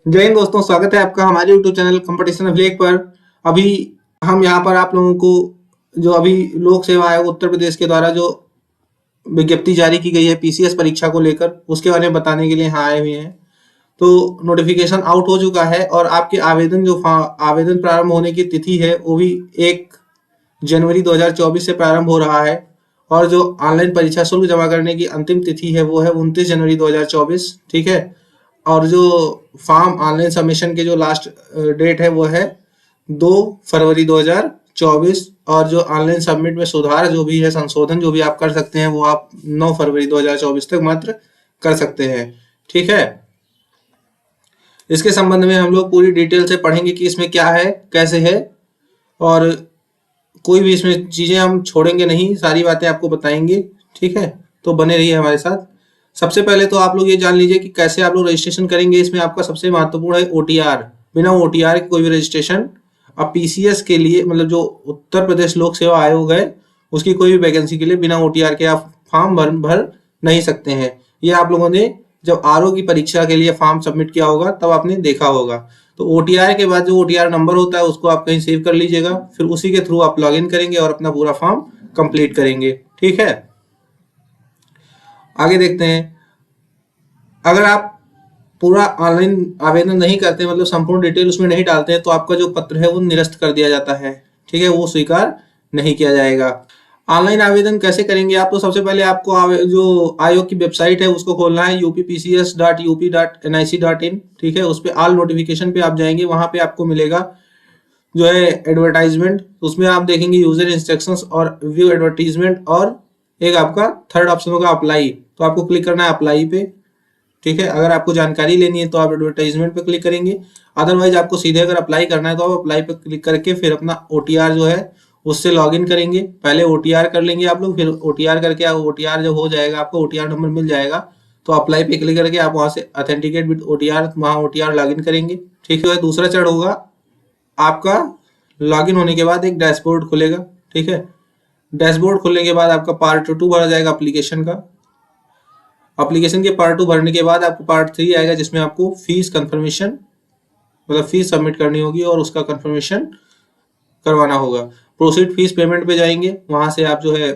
जय हिंद दोस्तों, स्वागत है आपका हमारे यूट्यूब चैनल कंपटीशन अभिलेख पर। अभी हम यहाँ पर आप लोगों को जो अभी लोक सेवा आयोग उत्तर प्रदेश के द्वारा जो विज्ञप्ति जारी की गई है पीसीएस परीक्षा को लेकर, उसके बारे में बताने के लिए यहाँ आए हुए हैं। तो नोटिफिकेशन आउट हो चुका है और आपके आवेदन प्रारंभ होने की तिथि है वो भी 1 जनवरी 2024 से प्रारंभ हो रहा है। और जो ऑनलाइन परीक्षा शुल्क जमा करने की अंतिम तिथि है वो है 29 जनवरी 2024। ठीक है। और जो फॉर्म ऑनलाइन सबमिशन के जो लास्ट डेट है वो है 2 फरवरी 2024। और जो ऑनलाइन सबमिट में सुधार जो भी है, संशोधन जो भी आप कर सकते हैं वो आप 9 फरवरी 2024 तक मात्र कर सकते हैं। ठीक है। इसके संबंध में हम लोग पूरी डिटेल से पढ़ेंगे कि इसमें क्या है, कैसे है, और कोई भी इसमें चीजें हम छोड़ेंगे नहीं, सारी बातें आपको बताएंगे। ठीक है। तो बने रहिए हमारे साथ। सबसे पहले तो आप लोग ये जान लीजिए कि कैसे आप लोग रजिस्ट्रेशन करेंगे। इसमें आपका सबसे महत्वपूर्ण है ओटीआर। बिना ओटीआर के कोई भी रजिस्ट्रेशन अब पीसीएस के लिए, मतलब जो उत्तर प्रदेश लोक सेवा आयोग है उसकी कोई भी वैकेंसी के लिए बिना ओटीआर के आप फॉर्म भर नहीं सकते हैं। ये आप लोगों ने जब आरओ की परीक्षा के लिए फॉर्म सबमिट किया होगा तब आपने देखा होगा। तो ओटीआर के बाद जो ओटीआर नंबर होता है उसको आप कहीं सेव कर लीजिएगा, फिर उसी के थ्रू आप लॉगिन करेंगे और अपना पूरा फॉर्म कंप्लीट करेंगे। ठीक है। आगे देखते हैं। अगर आप पूरा ऑनलाइन आवेदन नहीं करते, मतलब संपूर्ण डिटेल उसमें नहीं डालते हैं, तो आपका जो पत्र है वो निरस्त कर दिया जाता है। ठीक है, वो स्वीकार नहीं किया जाएगा। ऑनलाइन आवेदन कैसे करेंगे आप? तो सबसे पहले आपको जो आयोग की वेबसाइट है उसको खोलना है, uppcs.up.nic.in। ठीक है, उस पर ऑल नोटिफिकेशन पे आप जाएंगे, वहां पे आपको मिलेगा जो है एडवर्टाइजमेंट। उसमें आप देखेंगे यूजर इंस्ट्रक्शंस और व्यू एडवर्टीजमेंट, और एक आपका थर्ड ऑप्शन होगा अप्लाई। तो आपको क्लिक करना है अप्लाई पे। ठीक है। अगर आपको जानकारी लेनी है तो आप एडवर्टाइजमेंट पे क्लिक करेंगे, अदरवाइज आपको सीधे अगर अप्लाई करना है तो आप अप्लाई पे क्लिक करके फिर अपना ओटीआर जो है उससे लॉगिन करेंगे। पहले ओटीआर कर लेंगे आप लोग, फिर ओटीआर करके ओटीआर जब हो जाएगा, आपको ओटीआर नंबर मिल जाएगा, तो अप्लाई पे क्लिक करके आप वहां से ऑथेंटिकेट विद ओटीआर, वहां ओटीआर लॉगिन करेंगे। ठीक है। दूसरा चरण होगा आपका लॉगिन होने के बाद एक डैशबोर्ड खुलेगा। ठीक है। डैशबोर्ड खुलने के बाद आपका पार्ट 2 भरा जाएगा एप्लीकेशन का। एप्लीकेशन के पार्ट 2 भरने के बाद आपको पार्ट 3 आएगा, जिसमें आपको फीस कंफर्मेशन, मतलब फीस सबमिट करनी होगी और उसका कंफर्मेशन करवाना होगा। प्रोसीड फीस पेमेंट पे जाएंगे, वहां से आप जो है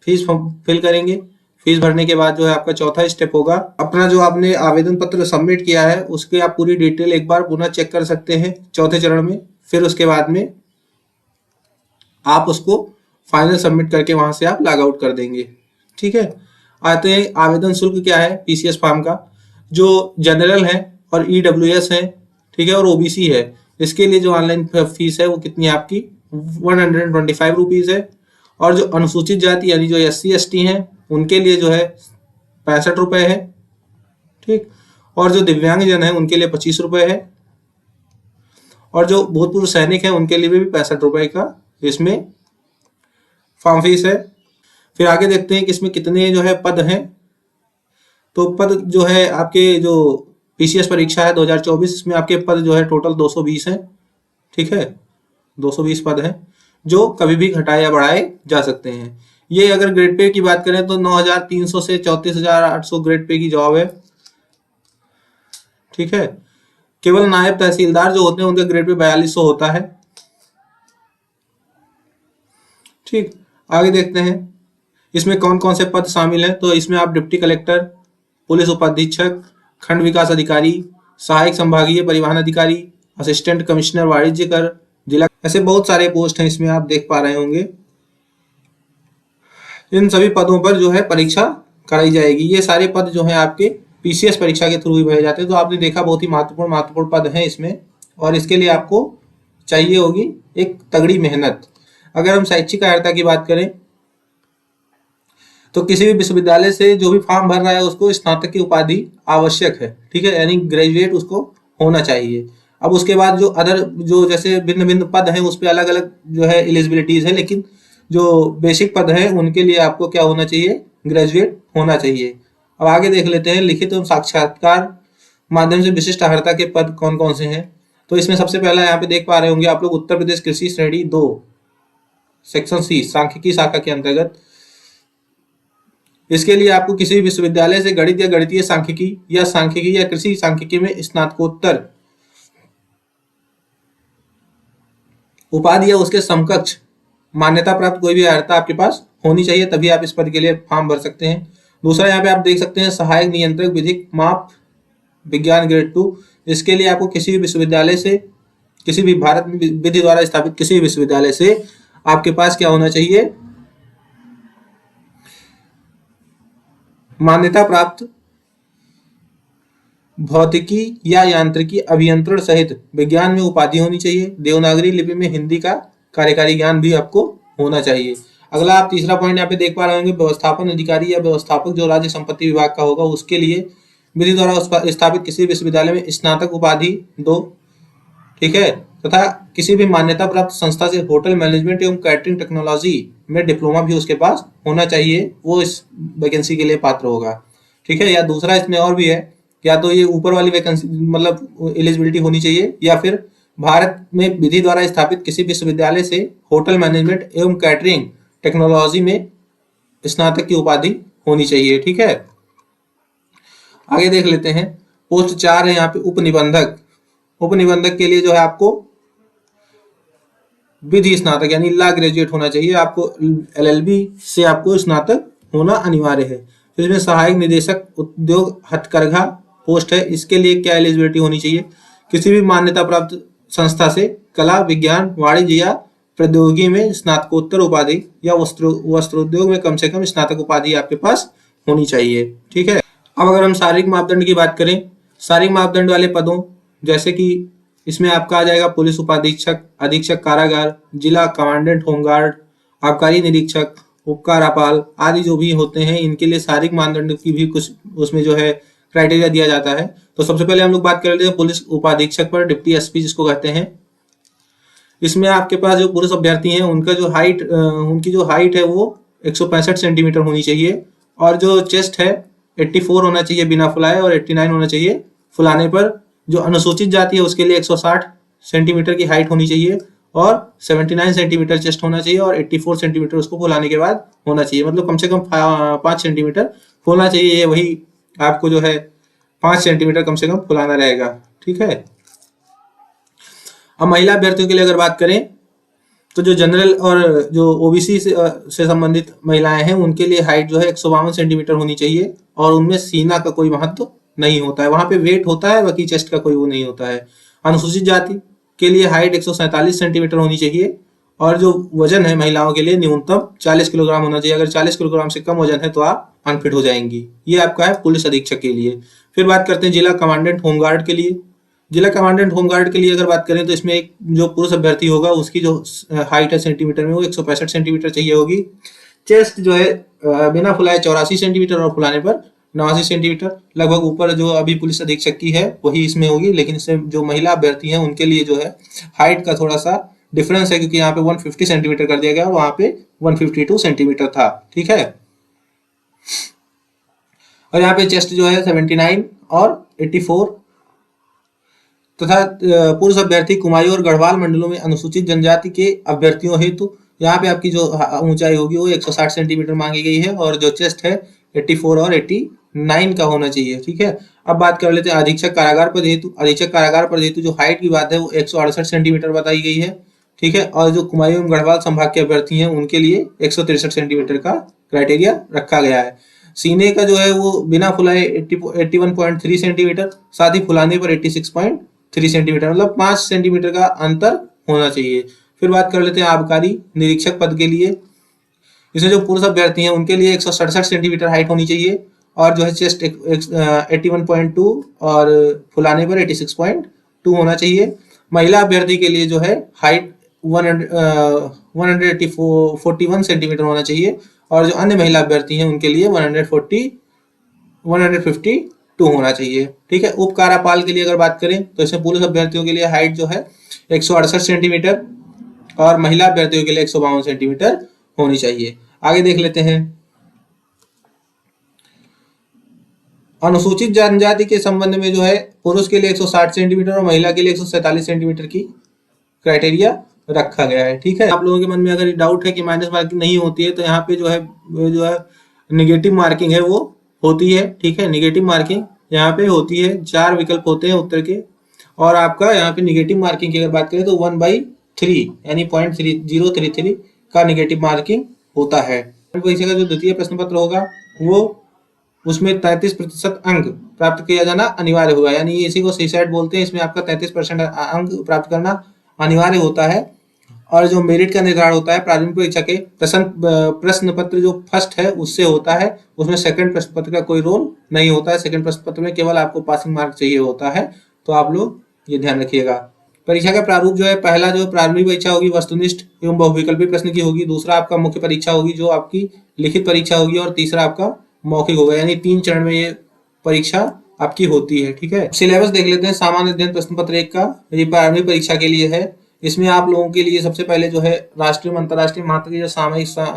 फीस फिल करेंगे। फीस भरने के बाद जो है आपका चौथा स्टेप होगा, अपना जो आपने आवेदन पत्र सबमिट किया है उसके आप पूरी डिटेल एक बार पुनः चेक कर सकते हैं चौथे चरण में। फिर उसके बाद में आप उसको फाइनल सबमिट करके वहां से आप लॉग आउट कर देंगे। ठीक है। आते हैं आवेदन शुल्क क्या है पीसीएस फॉर्म का। जो जनरल है और ईडब्ल्यूएस है, ठीक है, और ओबीसी है, इसके लिए जो ऑनलाइन फीस है वो कितनी है आपकी 125 रुपीज है। और जो अनुसूचित जाति यानी जो SC ST हैं उनके लिए जो है 65 रुपए है। ठीक। और जो दिव्यांगजन है उनके लिए 25 रुपए है। और जो भूतपूर्व सैनिक है उनके लिए भी 65 रुपए का इसमें फॉर्म फीस है। फिर आगे देखते हैं कि इसमें कितने जो है पद हैं। तो पद जो है आपके जो पीसीएस परीक्षा है 2024, इसमें आपके पद जो है टोटल 220 हैं। ठीक है, 220 पद हैं जो कभी भी घटाए या बढ़ाए जा सकते हैं। ये अगर ग्रेड पे की बात करें तो 9,300 से 34,800 ग्रेड पे की जॉब है। ठीक है। केवल नायब तहसीलदार जो होते हैं उनका ग्रेड पे 4200 होता है। ठीक। आगे देखते हैं इसमें कौन कौन से पद शामिल हैं। तो इसमें आप डिप्टी कलेक्टर, पुलिस उपाधीक्षक, खंड विकास अधिकारी, सहायक संभागीय परिवहन अधिकारी, असिस्टेंट कमिश्नर वाणिज्य कर, जिला, ऐसे बहुत सारे पोस्ट हैं इसमें, आप देख पा रहे होंगे। इन सभी पदों पर जो है परीक्षा कराई जाएगी। ये सारे पद जो है आपके पीसीएस परीक्षा के थ्रू ही भरे जाते हैं। तो आपने देखा बहुत ही महत्वपूर्ण पद हैं इसमें, और इसके लिए आपको चाहिए होगी एक तगड़ी मेहनत। अगर हम शैक्षिक अर्हता की बात करें तो किसी भी विश्वविद्यालय से जो भी फॉर्म भर रहा है उसको स्नातक की उपाधि आवश्यक है। ठीक है, यानी ग्रेजुएट उसको होना चाहिए। अब उसके बाद जो अदर जो जैसे भिन्न भिन्न पद हैं उस पर अलग अलग जो है एलिजिबिलिटीज है, लेकिन जो बेसिक पद है उनके लिए आपको क्या होना चाहिए, ग्रेजुएट होना चाहिए। अब आगे देख लेते हैं लिखित एवं साक्षात्कार माध्यम से विशिष्ट अर्हता के पद कौन कौन से हैं। तो इसमें सबसे पहला यहाँ पे देख पा रहे होंगे आप लोग, उत्तर प्रदेश कृषि श्रेणी 2 सेक्शन C सांख्यिकी शाखा के अंतर्गत। इसके लिए आपको किसी भी विश्वविद्यालय से गणित या गणितीय सांख्यिकी या कृषि सांख्यिकी में स्नातकोत्तर उपाधि या उसके समकक्ष मान्यता प्राप्त कोई भी अर्हता आपके पास होनी चाहिए, तभी आप इस पद के लिए फॉर्म भर सकते हैं। दूसरा यहाँ पे आप देख सकते हैं सहायक नियंत्रक विधिक माप विज्ञान ग्रेड 2। इसके लिए आपको किसी भी विश्वविद्यालय से, किसी भी भारत में विधि द्वारा स्थापित किसी भी विश्वविद्यालय से आपके पास क्या होना चाहिए, मान्यता प्राप्त भौतिकी या यांत्रिकी अभियंत्रण सहित विज्ञान में उपाधि होनी चाहिए। देवनागरी लिपि में हिंदी का कार्यकारी ज्ञान भी आपको होना चाहिए। अगला आप तीसरा पॉइंट यहाँ पे देख पा रहे होंगे, व्यवस्थापन अधिकारी या व्यवस्थापक जो राज्य संपत्ति विभाग का होगा उसके लिए विधि द्वारा स्थापित किसी विश्वविद्यालय में स्नातक उपाधि 2, ठीक है, तथा किसी भी मान्यता प्राप्त संस्था से होटल मैनेजमेंट एवं कैटरिंग टेक्नोलॉजी में डिप्लोमा भी उसके पास होना चाहिए, वो इस वैकेंसी के लिए पात्र होगा, ठीक है। या दूसरा इसमें और भी है, या तो ये ऊपर वाली वैकेंसी मतलब एलिजिबिलिटी होनी चाहिए, या फिर भारत में विधि द्वारा स्थापित किसी विश्वविद्यालय से होटल मैनेजमेंट एवं कैटरिंग टेक्नोलॉजी में स्नातक की उपाधि होनी चाहिए, ठीक है। आगे देख लेते हैं, पोस्ट 4 है यहाँ पे उपनिबंधक। उपनिबंधक के लिए जो है आपको विधि स्नातक यानी लॉ ग्रेजुएट होना चाहिए, आपको LLB से आपको स्नातक होना अनिवार्य है। तो इसमें सहायक निदेशक उद्योग हथकरघा पोस्ट है, इसके लिए क्या एलिजिबिलिटी होनी चाहिए, किसी भी मान्यता प्राप्त संस्था से कला विज्ञान वाणिज्य या प्रौद्योगिकी में स्नातकोत्तर उपाधि या वस्त्रोद्योग में कम से कम स्नातक उपाधि आपके पास होनी चाहिए, ठीक है। अब अगर हम शारीरिक मापदंड की बात करें, शारीरिक मापदंड वाले पदों जैसे कि इसमें आपका आ जाएगा पुलिस उपाधीक्षक, अधीक्षक कारागार, जिला कमांडेंट होमगार्ड, आबकारी निरीक्षक, उपकारापाल आदि जो भी होते हैं, इनके लिए शारीरिक मानदंड की भी कुछ उसमें जो है क्राइटेरिया दिया जाता है। तो सबसे पहले हम लोग बात कर लेते हैं पुलिस उपाधीक्षक पर, डिप्टी SP जिसको कहते हैं। इसमें आपके पास जो पुरुष अभ्यर्थी हैं उनका जो हाइट उनकी जो हाइट है वो 165 सेंटीमीटर होनी चाहिए, और जो चेस्ट है 84 होना चाहिए बिना फुलाए और 89 होना चाहिए फुलाने पर। जो अनुसूचित जाति है उसके लिए 160 सेंटीमीटर की हाइट होनी चाहिए और 79 सेंटीमीटर चेस्ट होना चाहिए और 84 सेंटीमीटर उसको फुलाने के बाद होना चाहिए, मतलब कम से कम 5 सेंटीमीटर फुलना चाहिए। ये वही आपको जो है 5 सेंटीमीटर कम से कम फुलाना रहेगा, ठीक है। अब महिला अभ्यर्थियों के लिए अगर बात करें तो जो जनरल और जो OBC से संबंधित महिलाएं हैं उनके लिए हाइट जो है 152 सेंटीमीटर होनी चाहिए, और उनमें सीना का कोई महत्व नहीं होता है, वहां पे वेट होता है, बाकी चेस्ट का कोई वो नहीं होता है। अनुसूचित जाति के लिए हाइट 147 सेंटीमीटर होनी चाहिए, और जो वजन है महिलाओं के लिए न्यूनतम 40 किलोग्राम होना चाहिए। अगर 40 किलोग्राम से कम वजन है तो आप अनफिट हो जाएंगी। ये आपका है पुलिस अधीक्षक के लिए। फिर बात करते हैं जिला कमांडेंट होमगार्ड के लिए। जिला कमांडेंट होमगार्ड के लिए अगर बात करें तो इसमें एक जो पुरुष अभ्यर्थी होगा उसकी जो हाइट है सेंटीमीटर में वो 165 सेंटीमीटर चाहिए होगी। चेस्ट जो है बिना फुलाए 84 सेंटीमीटर और फुलाने पर 89 सेंटीमीटर, लगभग ऊपर जो अभी पुलिस अधीक्षक की है वही इसमें होगी, लेकिन इसमें जो महिला अभ्यर्थी हैं उनके लिए जो है हाइट का थोड़ा सा डिफरेंस है, क्योंकि यहाँ पे 150 सेंटीमीटर कर दिया गया और वहां पे 152 सेंटीमीटर था, ठीक है। और यहाँ पे चेस्ट जो है 79 और 84 तथा पुरुष अभ्यर्थी कुमायूं और गढ़वाल मंडलों में अनुसूचित जनजाति के अभ्यर्थियों हेतु यहाँ पे आपकी जो ऊंचाई होगी वो 160 सेंटीमीटर मांगी गई है, और जो चेस्ट है 84 और 89 का होना चाहिए, ठीक है। अब बात कर लेते हैं अधीक्षक कारागार पद हेतु। अधीक्षक कारागार पद हेतु जो हाइट की बात है वो 168 सेंटीमीटर बताई गई है, ठीक है। और जो कुमायूं एवं गढ़वाल संभाग के अभ्यर्थी हैं उनके लिए 163 सेंटीमीटर का क्राइटेरिया रखा गया है। सीने का जो है वो बिना फुलाए 81.3 सेंटीमीटर, साथ ही फुलाने पर 86.3 सेंटीमीटर, मतलब 5 सेंटीमीटर का अंतर होना चाहिए। फिर बात कर लेते हैं आबकारी निरीक्षक पद के लिए। इसमें जो पुरुष अभ्यर्थी हैं उनके लिए 167 सेंटीमीटर हाइट होनी चाहिए, और जो है चेस्ट 81.2 और फुलाने पर 86.2 होना चाहिए। महिला अभ्यर्थी के लिए जो है हाइट 141 सेंटीमीटर होना चाहिए, और जो अन्य महिला अभ्यर्थी हैं उनके लिए 152 होना चाहिए, ठीक है। उपकारापाल के लिए अगर बात करें तो इसमें पुरुष अभ्यर्थियों के लिए हाइट जो है 168 सेंटीमीटर और महिला अभ्यर्थियों के लिए 152 सेंटीमीटर होनी चाहिए। आगे देख लेते हैं अनुसूचित जनजाति के संबंध में जो है पुरुष के लिए 160 सेंटीमीटर और महिला के लिए 147 सेंटीमीटर की क्राइटेरिया रखा गया है, ठीक है। आप लोगों के मन में अगर डाउट है कि माइनस मार्किंग नहीं होती है तो यहाँ पे जो है निगेटिव मार्किंग है वो होती है, ठीक है। निगेटिव मार्किंग यहाँ पे होती है, 4 विकल्प होते हैं उत्तर के, और आपका यहाँ पे निगेटिव मार्किंग की अगर बात करें तो 1/4 3 यानी 0.3033 का नेगेटिव मार्किंग होता है। परीक्षा का जो द्वितीय प्रश्न पत्र होगा वो उसमें 33% अंक प्राप्त किया जाना अनिवार्य होगा, यानी इसी को सीसैट बोलते हैं। इसमें आपका 33% अंक प्राप्त करना अनिवार्य होता है। और जो मेरिट का निर्धारण होता है प्रारंभिक परीक्षा के प्रश्न पत्र जो फर्स्ट है उससे होता है, उसमें सेकंड प्रश्न पत्र का कोई रोल नहीं होता है। सेकंड प्रश्न पत्र में केवल आपको पासिंग मार्क चाहिए होता है, तो आप लोग ये ध्यान रखिएगा। परीक्षा का प्रारूप जो है, पहला जो प्रारंभिक परीक्षा होगी वस्तुनिष्ठ एवं बहुविकल्पी प्रश्न की होगी, दूसरा आपका मुख्य परीक्षा होगी जो आपकी लिखित परीक्षा होगी, और तीसरा आपका मौखिक होगा, यानी 3 चरण में ये परीक्षा आपकी होती है। ठीक है, सिलेबस देख लेते हैं। सामान्य अध्ययन प्रश्न पत्र 1 का ये प्रारंभिक परीक्षा के लिए है। इसमें आप लोगों के लिए सबसे पहले जो है राष्ट्रीय अंतर्राष्ट्रीय महत्व की जो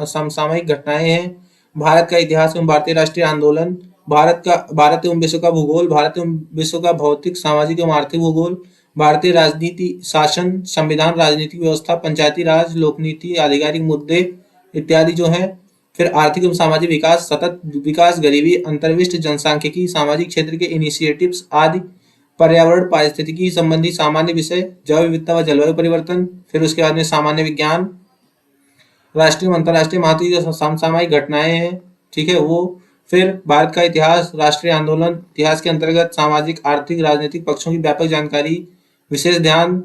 समसामयिक घटनाएं हैं, भारत का इतिहास एवं भारतीय राष्ट्रीय आंदोलन, भारत एवं विश्व का भूगोल, भारत एवं विश्व का भौतिक सामाजिक एवं आर्थिक भूगोल, भारतीय राजनीति शासन संविधान राजनीतिक व्यवस्था, पंचायती राज लोकनीति आधिकारिक मुद्दे इत्यादि जो है। फिर आर्थिक एवं सामाजिक विकास, सतत विकास, गरीबी, अंतर्विष्ट जनसांख्यिकी, सामाजिक क्षेत्र के इनिशिएटिव्स आदि, पर्यावरण पारिस्थितिकी संबंधी सामान्य विषय, जैव विविधता व जलवायु परिवर्तन। फिर उसके बाद में सामान्य विज्ञान, राष्ट्रीय अंतर्राष्ट्रीय महत्व की जो समसामयिक घटनाएं हैं, ठीक है वो। फिर भारत का इतिहास, राष्ट्रीय आंदोलन, इतिहास के अंतर्गत सामाजिक आर्थिक राजनीतिक पक्षों की व्यापक जानकारी, विशेष ध्यान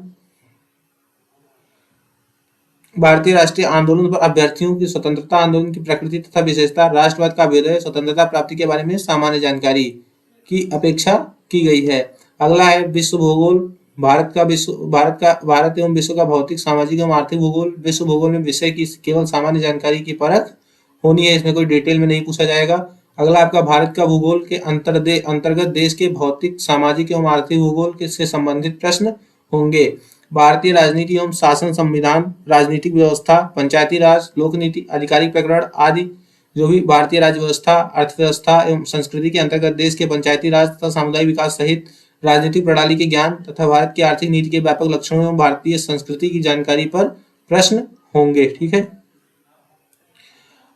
भारतीय राष्ट्रीय आंदोलन पर अभ्यर्थियों की स्वतंत्रता आंदोलन की प्रकृति तथा विशेषता, राष्ट्रवाद का अभ्युदय, स्वतंत्रता प्राप्ति के बारे में सामान्य जानकारी की अपेक्षा की गई है। अगला है विश्व भूगोल, भारत एवं विश्व का भौतिक सामाजिक एवं आर्थिक भूगोल। विश्व भूगोल में विषय की केवल सामान्य जानकारी की परख होनी है, इसमें कोई डिटेल में नहीं पूछा जाएगा। अगला आपका भारत का भूगोल के अंतर्गत देश के भौतिक सामाजिक एवं आर्थिक भूगोल के से संबंधित प्रश्न होंगे। भारतीय राजनीति एवं शासन संविधान राजनीतिक व्यवस्था पंचायती राज लोकनीति आधिकारिक प्रकरण आदि जो भी भारतीय राज्य व्यवस्था अर्थव्यवस्था एवं संस्कृति के अंतर्गत देश के पंचायती राज तथा सामुदायिक विकास सहित राजनीतिक प्रणाली के ज्ञान तथा भारत की आर्थिक नीति के व्यापक लक्षणों एवं भारतीय संस्कृति की जानकारी पर प्रश्न होंगे। ठीक है,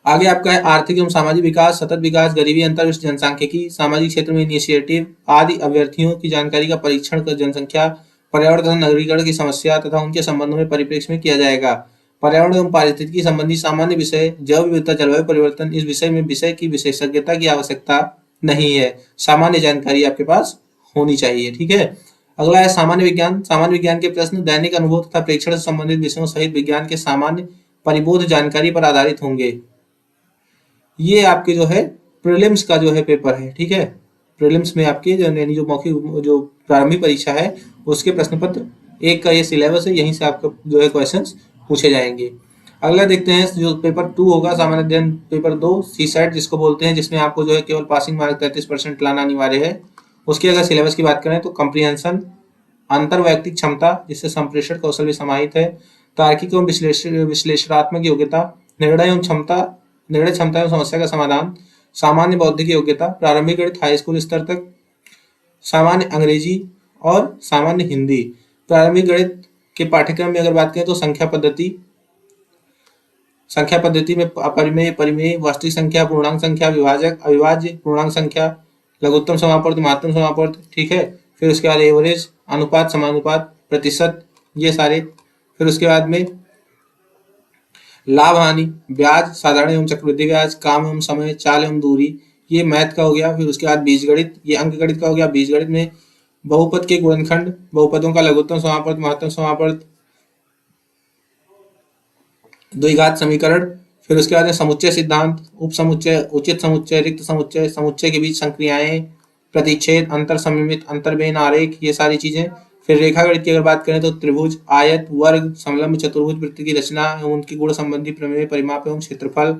आगे आपका है आर्थिक एवं सामाजिक विकास, सतत विकास, गरीबी, अंतर्विष्ट जनसांख्यिकी, सामाजिक क्षेत्र में इनिशिएटिव आदि अभ्यर्थियों की जानकारी का परीक्षण कर जनसंख्या, पर्यावरण तथा नगरीकरण की समस्या तथा उनके संबंधों में परिप्रेक्ष्य में किया जाएगा। पर्यावरण एवं पारिस्थितिकी संबंधी सामान्य विषय, जैव विविधता जलवायु परिवर्तन, इस विषय में विषय की विशेषज्ञता की आवश्यकता नहीं है, सामान्य जानकारी आपके पास होनी चाहिए। ठीक है, अगला है सामान्य विज्ञान। सामान्य विज्ञान के प्रश्न दैनिक अनुभव तथा प्रेक्षण से संबंधित विषयों सहित विज्ञान के सामान्य परिबोध जानकारी पर आधारित होंगे। ये आपके जो है प्रीलिम्स का जो है पेपर है। ठीक है, प्रीलिम्स में आपके जो मौखिक जो प्रारंभिक परीक्षा है उसके प्रश्न पत्र 1 का ये सिलेबस है, यहीं से आपका जो है क्वेश्चंस पूछे जाएंगे। अगला देखते हैं जो पेपर 2 होगा, सामान्य अध्ययन पेपर 2 सीसैट जिसको बोलते हैं, जिसमें आपको जो है केवल पासिंग मार्क 33% लाना अनिवार्य है। उसके अगर सिलेबस की बात करें तो कंप्रीहेंशन, अंतर्वैयक्तिक क्षमता जिससे संप्रेषण कौशल भी समाहित है, तार्किक एवं विश्लेषणात्मक योग्यता, निर्णय क्षमता एवं समस्या का समाधान, सामान्य बौद्धिक योग्यता, प्रारंभिक गणित हाई स्कूल स्तर तक, सामान्य अंग्रेजी और सामान्य हिंदी। प्रारंभिक गणित के पाठ्यक्रम में अगर बात करें तो संख्या पद्धति में अपरिमेय, परिमेय, वास्तविक संख्या, पूर्णांक संख्या, विभाजक, अविभाज्य, पूर्णांक संख्या, लघुत्तम समापवर्त, महत्तम समापवर्त। ठीक है, फिर उसके बाद एवरेज, अनुपात, समानुपात, प्रतिशत, ये सारे। फिर उसके बाद में लाभ हानि, ब्याज, साधारण एवं चक्रवृद्धि ब्याज, काम एवं समय, चाल एवं दूरी, ये मैथ का हो गया। फिर उसके बाद बीजगणित, ये अंक गणित का हो गया। बीजगणित में बहुपद के गुणनखंड, बहुपदों का लघुत्तम समापवर्त, महत्तम समापवर्त, द्विघात समीकरण। फिर उसके बाद समुच्चय सिद्धांत, उप समुच्चय, उचित समुच्चय, रिक्त समुच्चय, समुच्चय के बीच संक्रियाएं, प्रतिच्छेद, अंतर सममित, अंतर्बेन आरेख, ये सारी चीजें। फिर रेखा गणित की अगर बात करें तो त्रिभुज, आयत, वर्ग, समलंब चतुर्भुज, वृत्त की रचना एवं उनकी गुण संबंधी प्रमेय, परिमाप एवं क्षेत्रफल,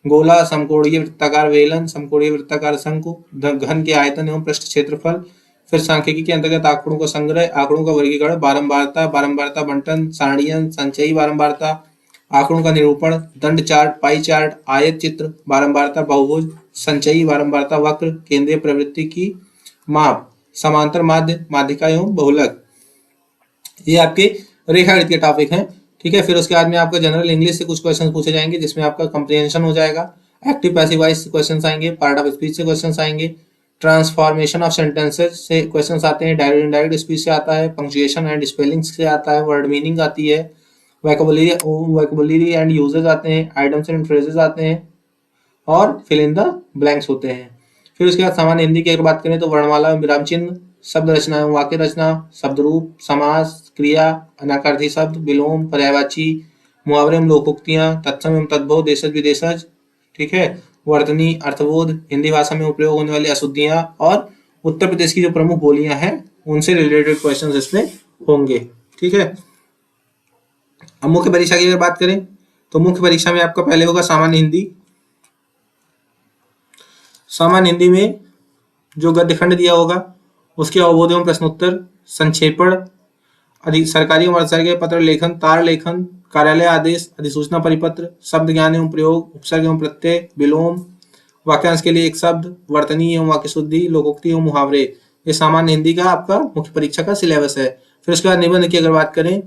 गोला, समकोणीय वृत्ताकार बेलन, समकोणीय वृत्ताकार शंकु, घन के आयतन एवं पृष्ठ क्षेत्रफल। फिर सांख्यिकी के अंतर्गत आंकड़ों का संग्रह, आंकड़ों का वर्गीकरण, बारंबारता बंटन, सारणियन, संचयी बारंबारता, आंकड़ों का निरूपण, दंड चार्ट, पाई चार्ट, आयत चित्र, बारंबारता बहुभुज, संचयी बारंबारता वक्र, केंद्रीय प्रवृत्ति की माप, समांतर माध्य, माध्यिका एवं बहुलक, ये आपके रेखा गणित के टॉपिक हैं। ठीक है, फिर उसके बाद में आपका जनरल इंग्लिश से कुछ क्वेश्चन पूछे जाएंगे जिसमें आपका कंप्रीहेंशन हो जाएगा, एक्टिव पैसिव वॉइस से क्वेश्चंस आएंगे, पार्ट ऑफ स्पीच से क्वेश्चंस आएंगे, ट्रांसफॉर्मेशन ऑफ सेंटेंसेस से क्वेश्चंस आते हैं, डायरेक्ट इनडायरेक्ट स्पीच से आता है, पंक्चुएशन एंड स्पेलिंग से आता है, वर्ड मीनिंग आती है, वैकेबुलरी एंड यूजेस आते हैं, आइटम्स एंड फ्रेजेस आते हैं और फिल इन द ब्लैंक्स होते हैं। फिर उसके बाद सामान्य हिंदी की अगर बात करें तो वर्णमाला एवं विराम चिन्ह, शब्द रचना एवं वाक्य रचना, शब्द रूप, समास, क्रिया, अनाकार्थी शब्द, विलोम, पर्यायवाची, मुहावरे एवं लोकोक्तियां, तत्सम एवं तद्भव, देशज विदेशज, ठीक है, वर्तनी, अर्थबोध, हिंदी भाषा में उपयोग होने वाली अशुद्धियां और उत्तर प्रदेश की जो प्रमुख बोलियां हैं उनसे रिलेटेड क्वेश्चंस इसमें होंगे। ठीक है, अब मुख्य परीक्षा की अगर बात करें तो मुख्य परीक्षा में आपका पहले होगा सामान्य हिंदी। सामान्य हिंदी में जो गद्य खंड दिया होगा उसके अवबोध एवं प्रश्नोत्तर, संक्षेपण, सरकारी एवं अर्धसरकारी पत्र लेखन, तार लेखन, कार्यालय आदेश, अधिसूचना परिपत्र, शब्द ज्ञान एवं प्रयोग, उपसर्ग एवं प्रत्यय, विलोम, वाक्यांश के लिए एक शब्द, वर्तनी एवं वाक्य शुद्धि, लोकोक्ति एवं मुहावरे, ये सामान्य हिंदी का आपका मुख्य परीक्षा का सिलेबस है। फिर उसके बाद निबंध की अगर बात करें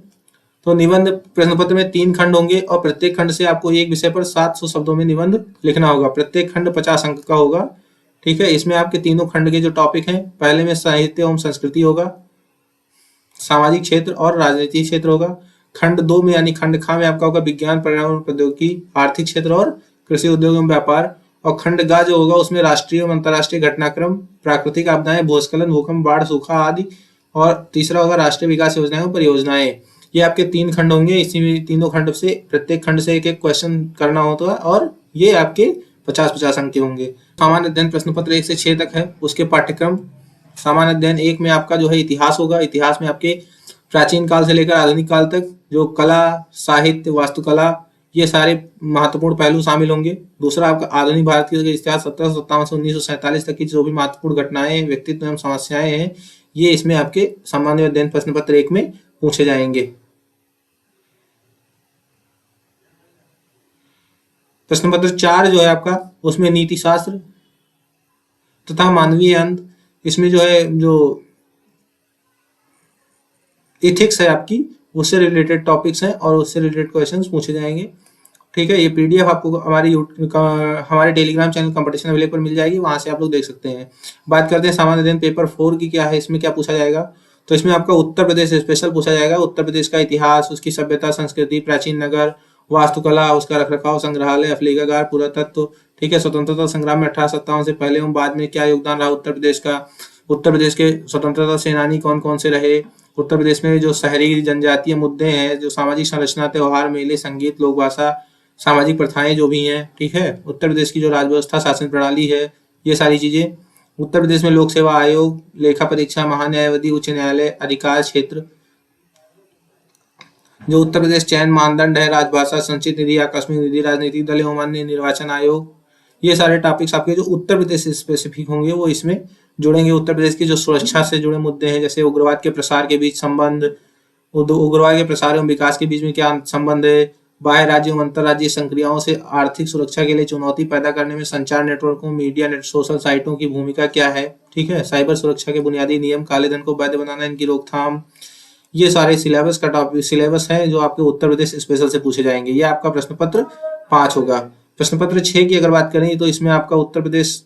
तो निबंध प्रश्न पत्र में 3 खंड होंगे और प्रत्येक खंड से आपको एक विषय पर 700 शब्दों में निबंध लिखना होगा। प्रत्येक खंड 50 अंक का होगा। ठीक है, इसमें आपके तीनों खंड के जो टॉपिक हैं, पहले में साहित्य एवं संस्कृति होगा, सामाजिक क्षेत्र और राजनीतिक क्षेत्र होगा। खंड 2 में यानी खंड खा में आपका होगा विज्ञान, पर्यावरण, प्रौद्योगिकी, आर्थिक क्षेत्र और कृषि, उद्योग एवं व्यापार। और खंड गा जो होगा उसमें राष्ट्रीय एवं अंतर्राष्ट्रीय घटनाक्रम, प्राकृतिक आपदाएं, भूस्खलन, भूकंप, बाढ़, सूखा आदि। और तीसरा होगा राष्ट्रीय विकास योजनाएं और परियोजनाएं। ये आपके 3 खंड होंगे। इसी में तीनों खंड से प्रत्येक खंड से एक एक क्वेश्चन करना होता है और ये आपके 50-50 अंक के होंगे। सामान्य अध्ययन प्रश्न पत्र 1 से 6 तक है। उसके पाठ्यक्रम सामान्य अध्ययन 1 में आपका जो है इतिहास होगा। इतिहास में आपके प्राचीन काल से लेकर आधुनिक काल तक जो कला, साहित्य, वास्तुकला, ये सारे महत्वपूर्ण पहलू शामिल होंगे। दूसरा आपका आधुनिक भारत की इतिहास 1757 से 1947 तक की जो भी महत्वपूर्ण घटनाएं, व्यक्तित्व एवं समस्याएं हैं, ये इसमें आपके सामान्य अध्ययन प्रश्न पत्र 1 में पूछे जाएंगे। प्रश्न पत्र 4 जो है आपका उसमें नीति शास्त्र तथा मानवीय अंत, इसमें जो है जो इथिक्स है आपकी उससे रिलेटेड टॉपिक्स हैं और उससे रिलेटेड क्वेश्चंस पूछे जाएंगे। ठीक है, ये पीडीएफ आपको हमारे टेलीग्राम चैनल कंपटीशन अवेलेबल पर मिल जाएगी, वहां से आप लोग देख सकते हैं। बात करते हैं सामान्य अध्ययन पेपर 4 की क्या है, इसमें क्या पूछा जाएगा। तो इसमें आपका उत्तर प्रदेश स्पेशल पूछा जाएगा। उत्तर प्रदेश का इतिहास, उसकी सभ्यता, संस्कृति, प्राचीन नगर, वास्तुकला, उसका रखरखाव, संग्रहालय, अफ्लीगागार, पुरातत्व। ठीक है, स्वतंत्रता संग्राम में 1857 से पहले एवं बाद में क्या योगदान रहा उत्तर प्रदेश का। उत्तर प्रदेश के स्वतंत्रता सेनानी कौन कौन से रहे। उत्तर प्रदेश में जो शहरी जनजातीय मुद्दे हैं, जो सामाजिक संरचना, त्योहार, मेले, संगीत, लोक भाषा, सामाजिक प्रथाएं जो भी हैं। ठीक है, उत्तर प्रदेश की जो राजव्यवस्था, शासन प्रणाली है, ये सारी चीजें। उत्तर प्रदेश में लोक सेवा आयोग, लेखा परीक्षा, महान्यायवादी, उच्च न्यायालय, अधिकार क्षेत्र, जो उत्तर प्रदेश चयन मानदंड है, राजभाषा, संचित निधि, आकस्मिक निधि, राजनीतिक दल एवं अन्य, निर्वाचन आयोग, ये सारे टॉपिक्स आपके जो उत्तर प्रदेश से स्पेसिफिक होंगे वो इसमें जुड़ेंगे। उत्तर प्रदेश की जो सुरक्षा से जुड़े मुद्दे हैं, जैसे उग्रवाद के प्रसार के बीच संबंध, उग्रवाद के प्रसार एवं विकास के बीच में क्या संबंध है, बाह्य राज्य एवं अंतर्राज्यीय संक्रियाओं से आर्थिक सुरक्षा के लिए चुनौती पैदा करने में संचार नेटवर्कों, मीडिया नेट, सोशल साइटों की भूमिका क्या है। ठीक है, साइबर सुरक्षा के बुनियादी नियम, काले धन को वैध बनाना, इनकी रोकथाम, ये सारे सिलेबस का टॉपिक सिलेबस है जो आपके उत्तर प्रदेश स्पेशल से पूछे जाएंगे। ये आपका प्रश्न पत्र 5 होगा। प्रश्न पत्र 6 की अगर बात करें तो इसमें आपका उत्तर प्रदेश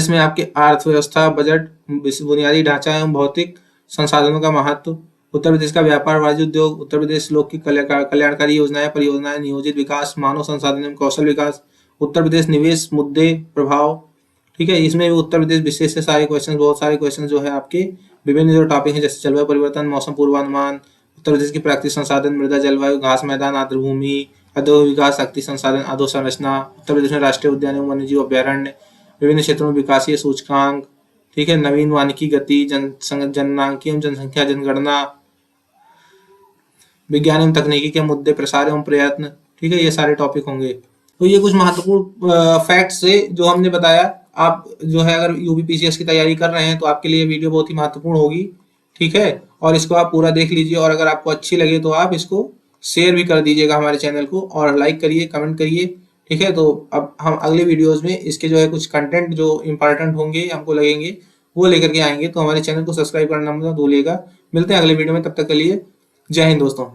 में आपके अर्थव्यवस्था, बजट, बुनियादी ढांचा एवं भौतिक संसाधनों का महत्व, उत्तर प्रदेश का व्यापार, वाणिज्य, उद्योग, उत्तर प्रदेश लोक की कल्याणकारी योजनाएं, परियोजनाएं, नियोजित विकास, मानव संसाधन एवं कौशल विकास, उत्तर प्रदेश निवेश मुद्दे, प्रभाव। ठीक है, इसमें भी उत्तर प्रदेश विशेष से सारे क्वेश्चन, बहुत सारे क्वेश्चन जो है आपके विभिन्न जो टॉपिक हैं, जैसे जलवायु परिवर्तन, मौसम पूर्वानुमान, उत्तर प्रदेश की प्राकृतिक संसाधन, मृदा, जलवायु, घास मैदान, आर्द्र भूमि, औद्योगिक विकास, शक्ति संसाधन, अधोसंरचना, उत्तर प्रदेश में राष्ट्रीय उद्यान एवं वन्यजीव अभ्यारण्य, विभिन्न क्षेत्रों में विकासीय सूचकांक। ठीक है, नवीन वानिकी गति, जननांकी एवं जनसंख्या जनगणना, विज्ञान एवं तकनीकी के मुद्दे, प्रसार एवं प्रयत्न। ठीक है, ये सारे टॉपिक होंगे। तो ये कुछ महत्वपूर्ण फैक्ट्स से जो हमने बताया। आप जो है अगर यूपीपीसीएस की तैयारी कर रहे हैं तो आपके लिए वीडियो बहुत ही महत्वपूर्ण होगी। ठीक है, और इसको आप पूरा देख लीजिए और अगर आपको अच्छी लगे तो आप इसको शेयर भी कर दीजिएगा हमारे चैनल को, और लाइक करिए, कमेंट करिए। ठीक है, तो अब हम अगले वीडियोस में इसके जो है कुछ कंटेंट जो इंपॉर्टेंट होंगे, हमको लगेंगे, वो लेकर के आएंगे। तो हमारे चैनल को सब्सक्राइब करना मत भूलिएगा। मिलते हैं अगले वीडियो में, तब तक के लिए जय हिंद दोस्तों।